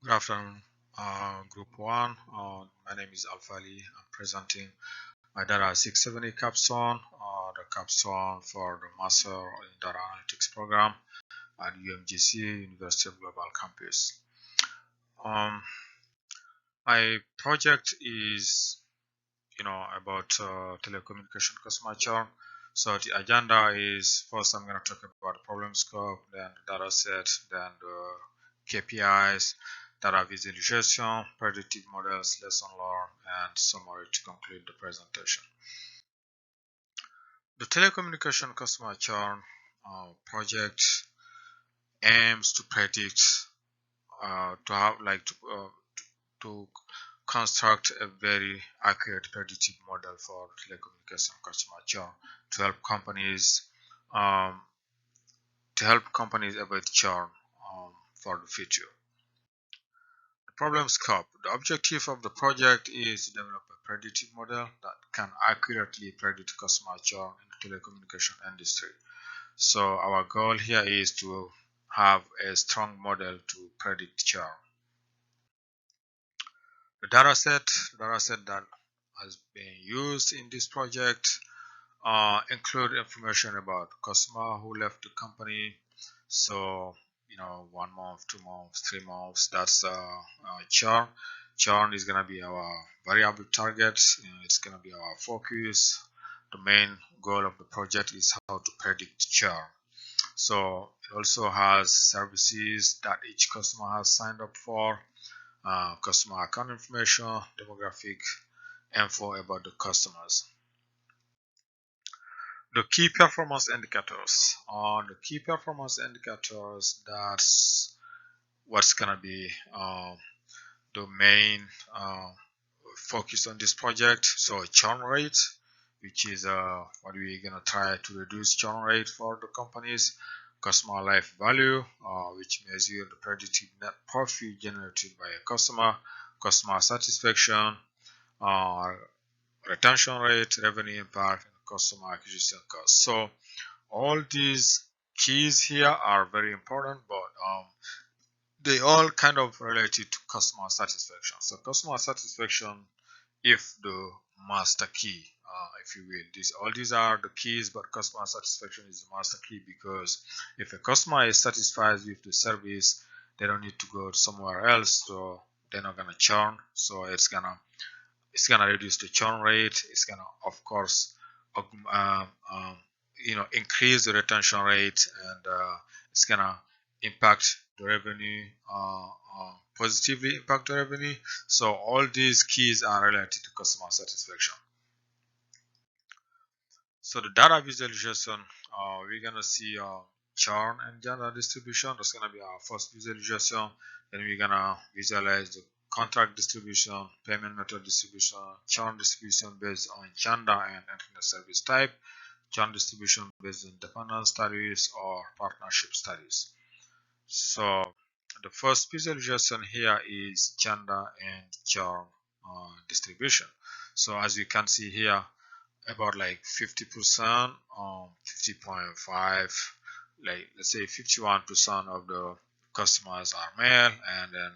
Good afternoon, Group 1. My name is Alpha Ali. I'm presenting my Data 670 Capstone, the Capstone for the Master in Data Analytics program at UMGC, University of Global Campus. Um, my project is, about telecommunication customer churn. So the agenda is first I'm going to talk about the problem scope, then the data set, then the KPIs, data visualization, predictive models, lesson learned, and summary to conclude the presentation. The telecommunication customer churn project aims to predict, to have like to construct a very accurate predictive model for telecommunication customer churn to help companies um, avoid churn for the future. The problem scope. The objective of the project is to develop a predictive model that can accurately predict customer churn in the telecommunication industry. So our goal here is to have a strong model to predict churn. The dataset that has been used in this project include information about customer who left the company. So, 1 month, 2 months, 3 months, that's churn. Churn is going to be our variable target. It's going to be our focus. The main goal of the project is how to predict churn. So it also has services that each customer has signed up for, customer account information, demographic info about the customers. The key performance indicators. The key performance indicators, that's what's gonna be the main focus on this project. So churn rate, which is what we're gonna try to reduce churn rate for the companies. Customer life value, which measures the predicted net profit generated by a customer. Customer satisfaction, uh, retention rate, revenue impact, and customer acquisition cost. So all these keys here are very important, but they all kind of related to customer satisfaction. So customer satisfaction, if the master key, if you will, these are the keys, but customer satisfaction is the master key, because if a customer is satisfied with the service, they don't need to go somewhere else, so they're not gonna churn. So it's gonna reduce the churn rate. It's gonna, of course, increase the retention rate, and it's gonna impact the revenue, positively impact the revenue. So all these keys are related to customer satisfaction. So the data visualization, we're gonna see churn and gender distribution. That's gonna be our first visualization. Then we're gonna visualize the contract distribution, payment method distribution, churn distribution based on gender and internet service type, churn distribution based on dependent studies or partnership studies. So the first visualization here is gender and churn distribution. So as you can see here, about like 50%, 50.5, like let's say 51% of the customers are male, and then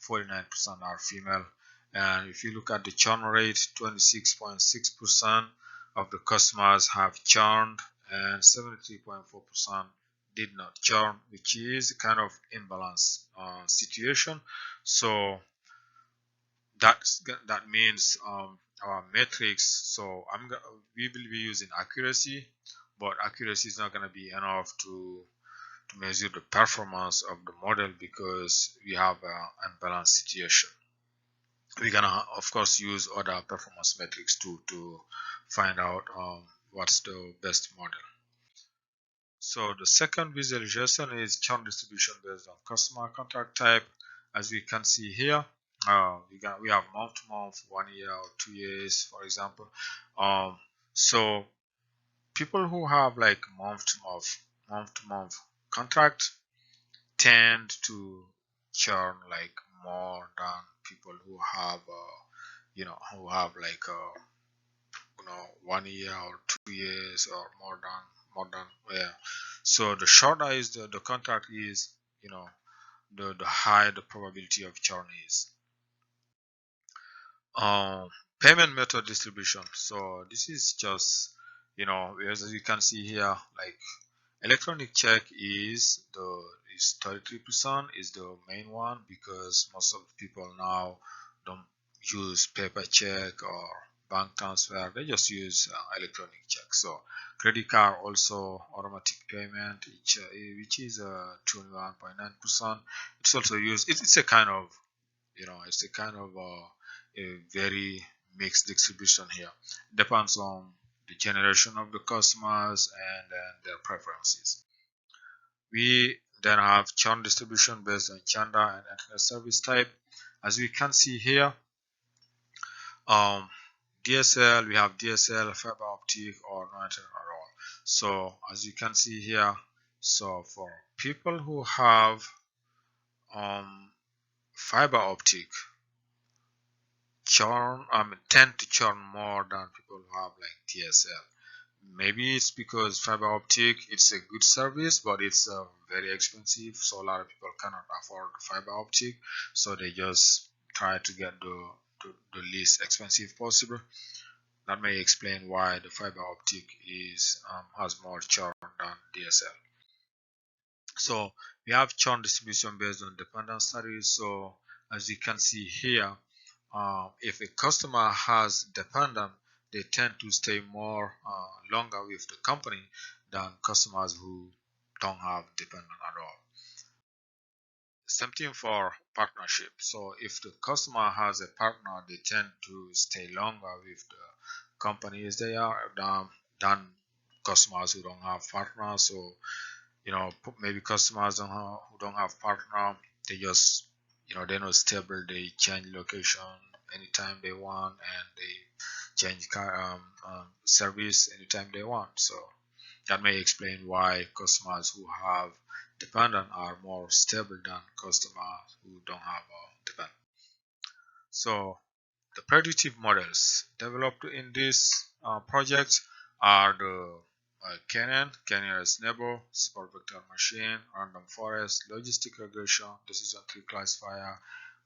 49% are female. And if you look at the churn rate, 26.6% of the customers have churned, and 73.4% did not churn, which is kind of imbalance situation. So that means our metrics. So we will be using accuracy, but accuracy is not going to be enough to measure the performance of the model, because we have an unbalanced situation. We're gonna, of course, use other performance metrics to find out what's the best model. So the second visualization is churn distribution based on customer contract type. As we can see here, we have month to month, 1 year or 2 years, for example. So people who have like month to month contract tend to churn like more than people who have like 1 year or 2 years, or more than, yeah. So the shorter is the contract is, you know the higher the probability of churn is. um, Payment method distribution. So this is just, as you can see here, like electronic check is 33% is the main one, because most of the people now don't use paper check or bank transfer. They just use electronic check. So credit card also automatic payment, which is 21.9%. It's also used. It's a kind of, it's a kind of a very mixed distribution here. Depends on the generation of the customers and their preferences. We then have churn distribution based on gender and internet service type. As we can see here, um, DSL, we have DSL, fiber optic, or no internet at all. So as you can see here, so for people who have fiber optic, tend to churn more than people who have like DSL. Maybe it's because fiber optic, it's a good service, but it's very expensive, so a lot of people cannot afford fiber optic, so they just try to get the least expensive possible. That may explain why the fiber optic is has more churn than DSL. So we have churn distribution based on dependent studies. So as you can see here, if a customer has dependent, they tend to stay more longer with the company than customers who don't have dependent at all. Same thing for partnership. So if the customer has a partner, they tend to stay longer with the companies they are than customers who don't have partners. So maybe customers who don't have partner, they just, they're not stable. They change location anytime they want, and they change service anytime they want. So that may explain why customers who have dependent are more stable than customers who don't have a dependent. So the predictive models developed in this project are the Canyon neighbor, support vector machine, random forest, logistic regression, decision tree classifier,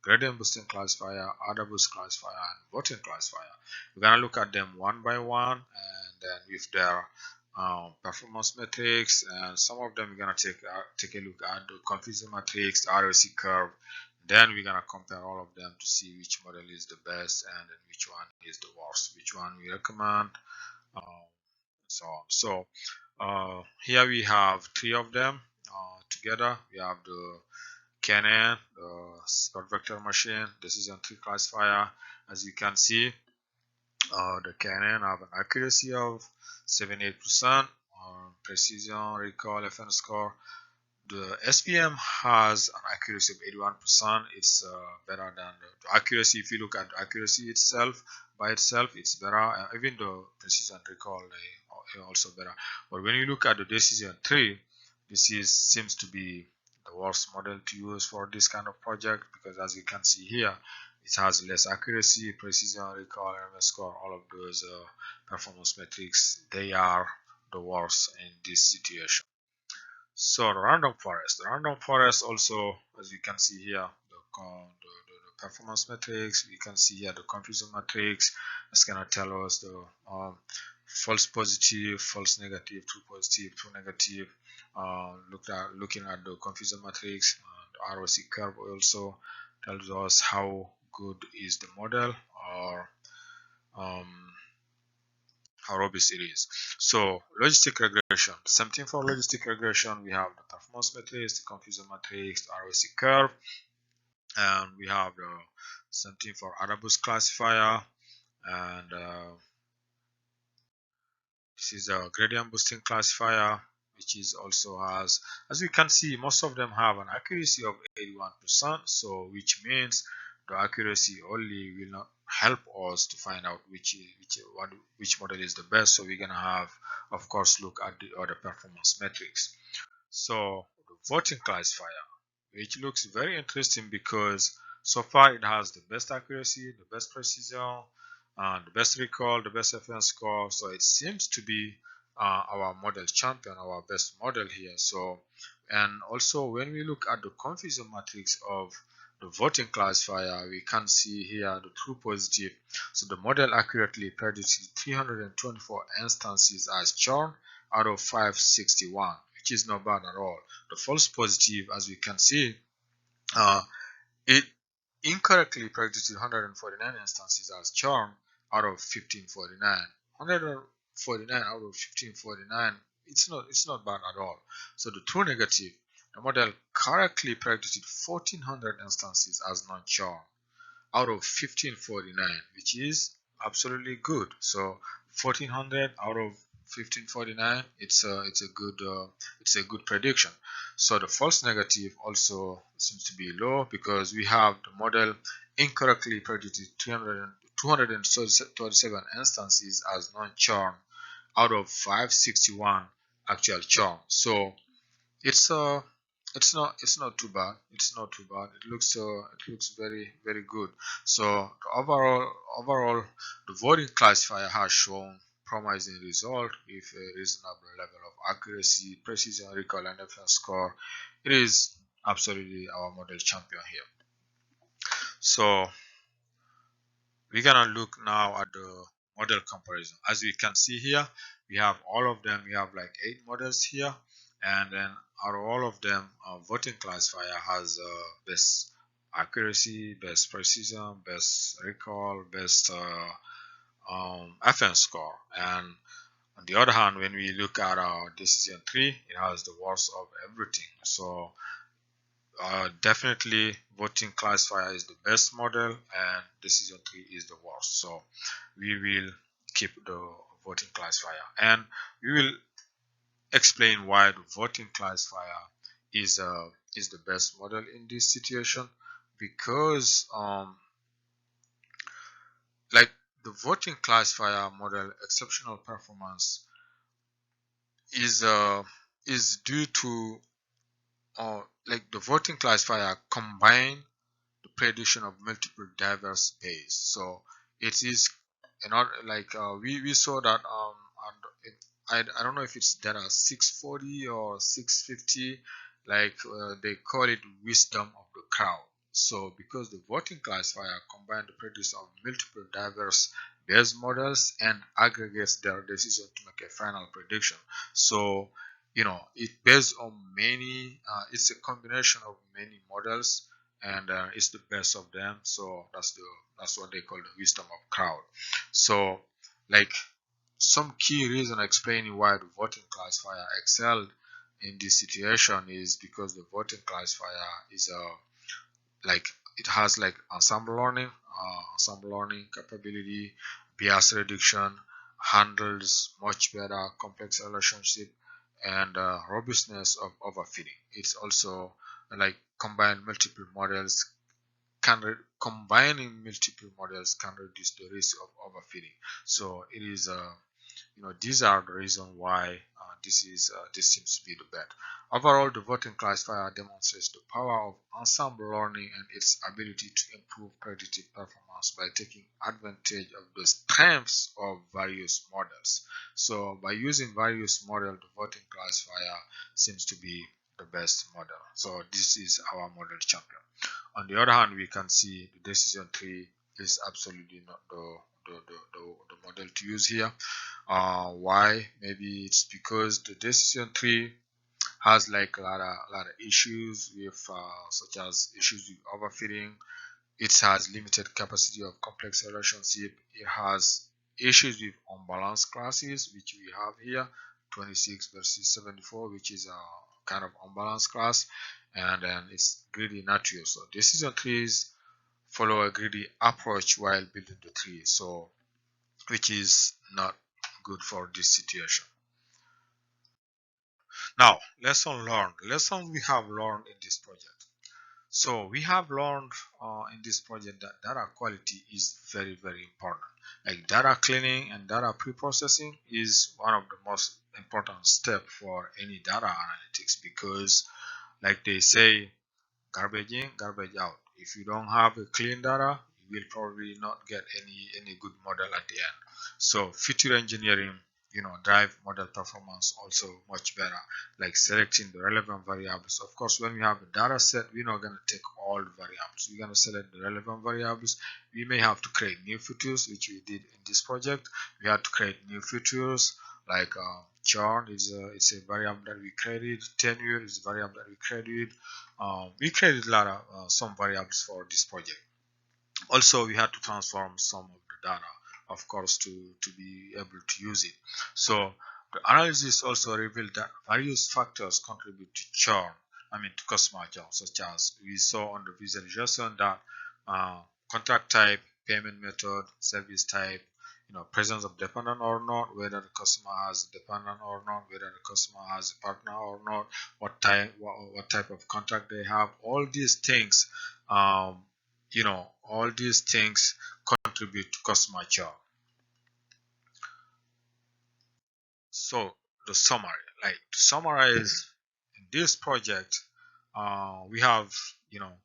gradient boosting classifier, other boost classifier, and voting classifier. We're gonna look at them one by one, and then with their performance metrics, and some of them we're gonna take a look at the confusion matrix, the ROC curve. Then we're gonna compare all of them to see which model is the best and then which one is the worst, which one we recommend, so on. So here we have three of them together. We have the Canon, the spot vector machine, decision tree classifier. As you can see, the Canon have an accuracy of 78%, precision, recall, FN score. The SPM has an accuracy of 81%. It's better than the accuracy. If you look at the accuracy itself, by itself, it's better. Even the precision recall, they also better. But when you look at the decision tree, seems to be the worst model to use for this kind of project, because as you can see here, it has less accuracy, precision, recall, MS score, all of those performance metrics, they are the worst in this situation. So the random forest also, as you can see here, the performance metrics, we can see here the confusion matrix. It's gonna tell us the false positive, false negative, true positive, true negative. Looking at the confusion matrix, the ROC curve also tells us how good is the model, or how robust it is. So logistic regression, same thing for logistic regression. We have the performance matrix, the confusion matrix, the ROC curve, and we have the same thing for Adabus classifier, and this is a gradient boosting classifier, which is also has, as you can see, most of them have an accuracy of 81%. So which means the accuracy only will not help us to find out which model is the best. So we're gonna have, of course, look at the other performance metrics. So the voting classifier, which looks very interesting because so far it has the best accuracy, the best precision, and the best recall, the best FN score. So it seems to be our model champion, our best model here. So, and also when we look at the confusion matrix of the voting classifier, we can see here the true positive. So the model accurately predicted 324 instances as churn out of 561, which is not bad at all. The false positive, as we can see, uh, it incorrectly predicted 149 instances as churn out of 1549. 149 out of 1549, it's not bad at all. So the true negative, the model correctly predicted 1400 instances as non-churn out of 1549, which is absolutely good. So 1400 out of 1549, it's a good prediction. So the false negative also seems to be low because we have the model incorrectly predicted 237 instances as non-churn out of 561 actual churn. So it's it's not too bad. It's not too bad. It looks very good. So overall the voting classifier has shown promising result with a reasonable level of accuracy, precision, recall, and FS score. It is absolutely our model champion here. So we're gonna look now at the model comparison. As we can see here, we have all of them. We have like 8 models here, and then out of all of them, voting classifier has best accuracy, best precision, best recall, best FN score. And on the other hand, when we look at our decision tree, it has the worst of everything. So definitely voting classifier is the best model and decision tree is the worst. So we will keep the voting classifier and we will explain why the voting classifier is the best model in this situation, because like the voting classifier model exceptional performance is uh is due to like the voting classifier combine the prediction of multiple diverse pays. So it is not like we saw that and I don't know if it's data 640 or 650, like they call it wisdom of the crowd. So because the voting classifier combine the prediction of multiple diverse base models and aggregates their decision to make a final prediction. So it based on many it's a combination of many models and it's the best of them. So that's what they call the wisdom of crowd. So like some key reason explaining why the voting classifier excelled in this situation is because the voting classifier is like it has like ensemble learning capability, bias reduction, handles much better complex relationship, and robustness of overfitting. It's also like combining multiple models can reduce the risk of overfitting. So it is these are the reason why this seems to be the bet. Overall, the voting classifier demonstrates the power of ensemble learning and its ability to improve predictive performance by taking advantage of the strengths of various models. So by using various models, the voting classifier seems to be the best model. So this is our model champion. On the other hand, we can see the decision tree is absolutely not the model to use here. Why? Maybe it's because the decision tree has like a lot of issues with such as issues with overfitting. It has limited capacity of complex relationship. It has issues with unbalanced classes, which we have here, 26 versus 74, which is a kind of unbalanced class, and then it's greedy nature. So decision trees follow a greedy approach while building the tree, so which is not good for this situation. Now, lesson learned. Lesson we have learned in this project. So we have learned in this project that data quality is very important. Like data cleaning and data pre-processing is one of the most important step for any data analytics, because like they say, garbage in, garbage out. If you don't have a clean data, you will probably not get any good model at the end. So feature engineering drive model performance also much better, like selecting the relevant variables. Of course, when we have a data set, we're not going to take all the variables. We're going to select the relevant variables. We may have to create new features, which we did in this project. We had to create new features like churn is it's a variable that we created. Tenure is a variable that we created. We created a lot of some variables for this project. Also, we had to transform some of the data, of course, to be able to use it. So the analysis also revealed that various factors contribute to churn, to customer churn, such as we saw on the visualization that uh, contract type, payment method, service type, presence of dependent or not, whether the customer has a dependent or not, whether the customer has a partner or not, what type of contract they have. Um, all these things contribute to customer churn. So the summary, like to summarize, in this project, we have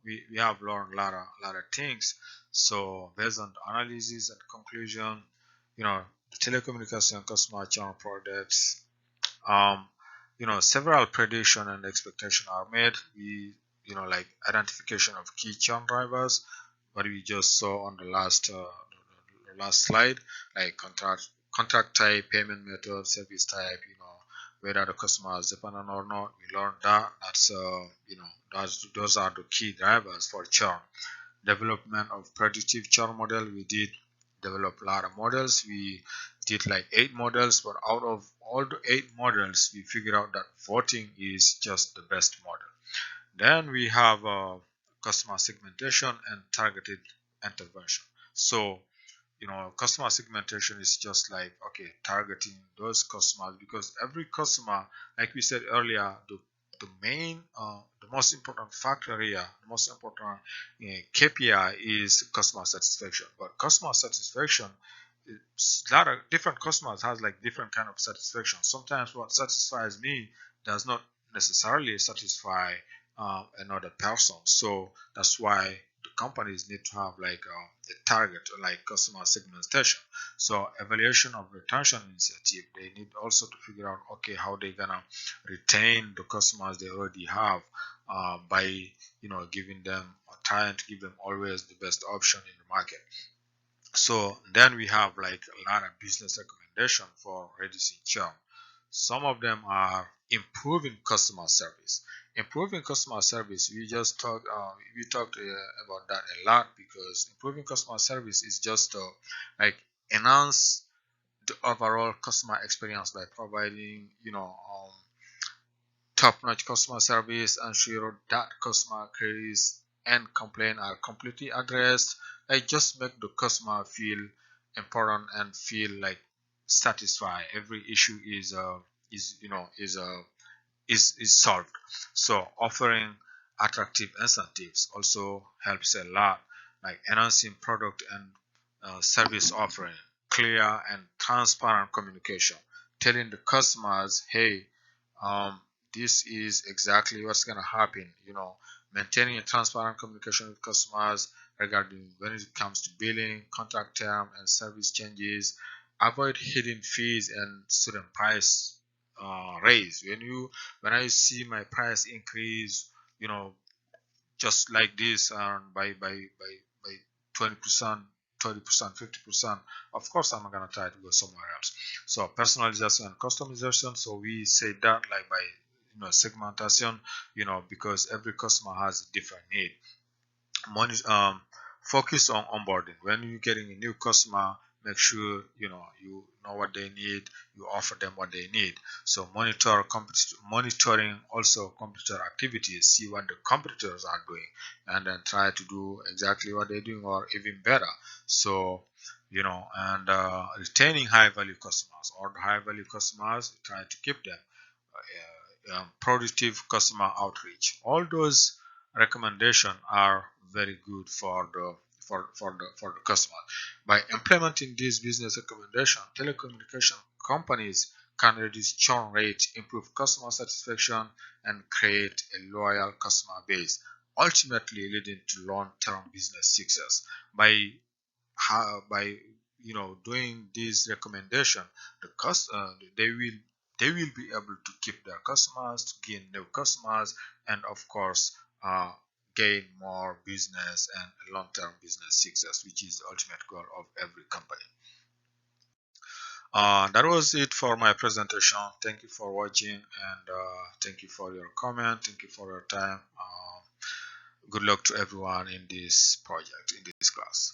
we have learned a lot of things. So based on the analysis and conclusion, the telecommunication customer churn products, um, several prediction and expectation are made. We like identification of key churn drivers, what we just saw on the last slide, like contract type, payment method, service type, whether the customer is dependent or not. We learned that. Those are the key drivers for churn. Development of predictive churn model. We did develop a lot of models. We did like 8 models, but out of all the 8 models, we figured out that voting is just the best model. Then we have customer segmentation and targeted intervention. So customer segmentation is just like, okay, targeting those customers, because every customer, like we said earlier, the most important factor here, the most important KPI is customer satisfaction. But customer satisfaction, a lot of different customers has like different kind of satisfaction. Sometimes what satisfies me does not necessarily satisfy another person. So that's why the companies need to have like a target, like customer segmentation. So evaluation of retention initiative, they need also to figure out, okay, how they gonna retain the customers they already have, by giving them or trying to give them always the best option in the market. So then we have like a lot of business recommendation for reducing churn. Some of them are improving customer service. Improving customer service, we talked about that a lot, because improving customer service is just like enhance the overall customer experience by providing top-notch customer service, ensure that customer queries and complaint are completely addressed. Like just make the customer feel important and feel like satisfied. Every issue is you know is solved. So offering attractive incentives also helps a lot, like enhancing product and service offering, clear and transparent communication, telling the customers, hey, um, this is exactly what's gonna happen. Maintaining a transparent communication with customers regarding when it comes to billing, contract term, and service changes. Avoid hidden fees and student price raise. When I see my price increase, you know, just like this, by 20%, 30%, 50%, of course I'm gonna try to go somewhere else. So personalization and customization. So we say that like by segmentation, because every customer has a different need. Focus on onboarding. When you're getting a new customer, make sure you know what they need. You offer them what they need. So monitoring also competitor activities. See what the competitors are doing, and then try to do exactly what they're doing or even better. So and retaining high value customers, or the high value customers, try to keep them. Productive customer outreach. All those recommendations are very good for the customer. By implementing these business recommendations, telecommunication companies can reduce churn rate, improve customer satisfaction, and create a loyal customer base, ultimately leading to long-term business success. By doing this recommendation, they will be able to keep their customers, to gain new customers, and of course gain more business and long-term business success, which is the ultimate goal of every company. That was it for my presentation. Thank you for watching, and thank you for your comment. Thank you for your time. Good luck to everyone in this project, in this class.